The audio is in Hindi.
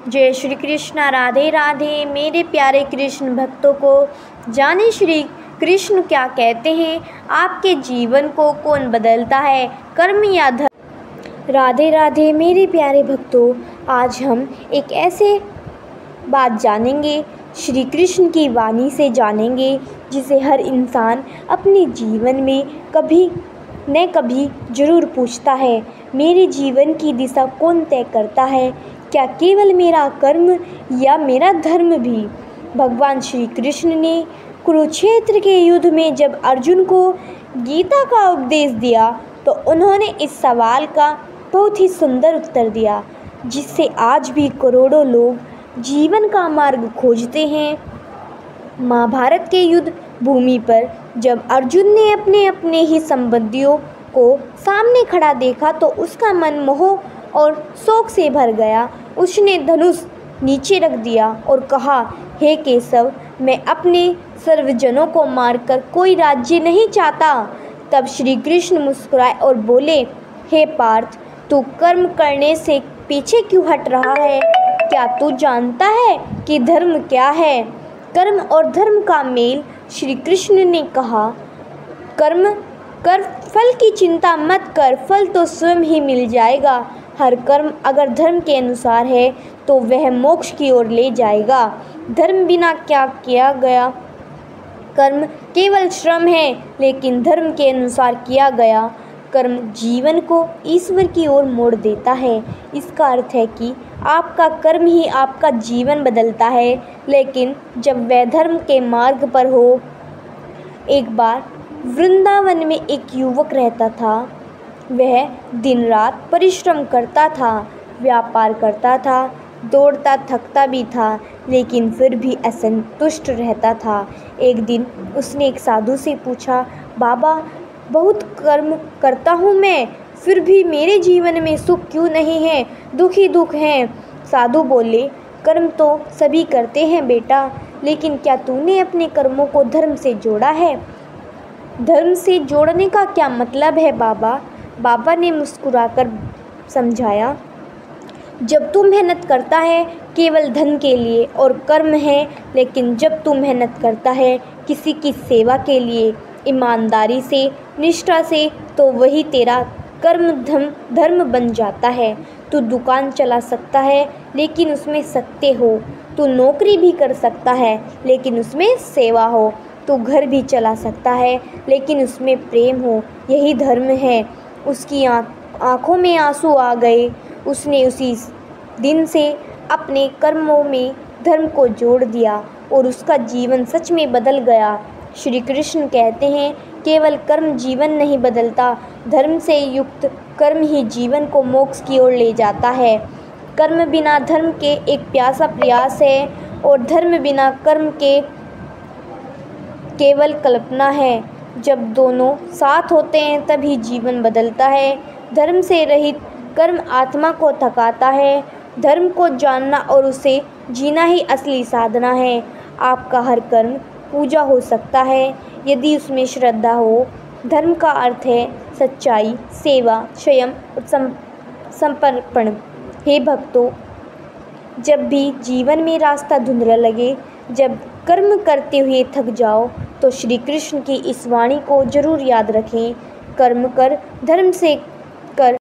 जय श्री कृष्णा। राधे राधे मेरे प्यारे कृष्ण भक्तों को। जाने श्री कृष्ण क्या कहते हैं, आपके जीवन को कौन बदलता है, कर्म या धर्म। राधे राधे मेरे प्यारे भक्तों, आज हम एक ऐसे बात जानेंगे, श्री कृष्ण की वाणी से जानेंगे, जिसे हर इंसान अपने जीवन में कभी न कभी ज़रूर पूछता है। मेरे जीवन की दिशा कौन तय करता है, क्या केवल मेरा कर्म या मेरा धर्म भी। भगवान श्री कृष्ण ने कुरुक्षेत्र के युद्ध में जब अर्जुन को गीता का उपदेश दिया तो उन्होंने इस सवाल का बहुत ही सुंदर उत्तर दिया, जिससे आज भी करोड़ों लोग जीवन का मार्ग खोजते हैं। महाभारत के युद्ध भूमि पर जब अर्जुन ने अपने अपने ही संबंधियों को सामने खड़ा देखा तो उसका मन मोह और शोक से भर गया। उसने धनुष नीचे रख दिया और कहा, हे केशव, मैं अपने सर्वजनों को मारकर कोई राज्य नहीं चाहता। तब श्री कृष्ण मुस्कुराए और बोले, हे पार्थ, तू कर्म करने से पीछे क्यों हट रहा है? क्या तू जानता है कि धर्म क्या है? कर्म और धर्म का मेल। श्री कृष्ण ने कहा, कर्म कर, फल की चिंता मत कर, फल तो स्वयं ही मिल जाएगा। हर कर्म अगर धर्म के अनुसार है तो वह मोक्ष की ओर ले जाएगा। धर्म बिना क्या किया गया कर्म केवल श्रम है, लेकिन धर्म के अनुसार किया गया कर्म जीवन को ईश्वर की ओर मोड़ देता है। इसका अर्थ है कि आपका कर्म ही आपका जीवन बदलता है, लेकिन जब वह धर्म के मार्ग पर हो। एक बार वृंदावन में एक युवक रहता था। वह दिन रात परिश्रम करता था, व्यापार करता था, दौड़ता थकता भी था, लेकिन फिर भी असंतुष्ट रहता था। एक दिन उसने एक साधु से पूछा, बाबा, बहुत कर्म करता हूँ मैं, फिर भी मेरे जीवन में सुख क्यों नहीं है, दुख ही दुख है। साधु बोले, कर्म तो सभी करते हैं बेटा, लेकिन क्या तूने अपने कर्मों को धर्म से जोड़ा है? धर्म से जोड़ने का क्या मतलब है बाबा? बाबा ने मुस्कुराकर समझाया, जब तू मेहनत करता है केवल धन के लिए और कर्म है, लेकिन जब तू मेहनत करता है किसी की सेवा के लिए, ईमानदारी से, निष्ठा से, तो वही तेरा कर्म धर्म बन जाता है। तू दुकान चला सकता है लेकिन उसमें सत्य हो, तू नौकरी भी कर सकता है लेकिन उसमें सेवा हो, तू घर भी चला सकता है लेकिन उसमें प्रेम हो, यही धर्म है। उसकी आँखों में आंसू आ गए। उसने उसी दिन से अपने कर्मों में धर्म को जोड़ दिया और उसका जीवन सच में बदल गया। श्री कृष्ण कहते हैं, केवल कर्म जीवन नहीं बदलता, धर्म से युक्त कर्म ही जीवन को मोक्ष की ओर ले जाता है। कर्म बिना धर्म के एक प्यासा प्रयास है और धर्म बिना कर्म के केवल कल्पना है। जब दोनों साथ होते हैं तभी जीवन बदलता है। धर्म से रहित कर्म आत्मा को थकाता है। धर्म को जानना और उसे जीना ही असली साधना है। आपका हर कर्म पूजा हो सकता है यदि उसमें श्रद्धा हो। धर्म का अर्थ है सच्चाई, सेवा, संयम और समर्पण। हे भक्तों, जब भी जीवन में रास्ता धुंधला लगे, जब कर्म करते हुए थक जाओ, तो श्री कृष्ण की इस वाणी को जरूर याद रखें। कर्म कर, धर्म से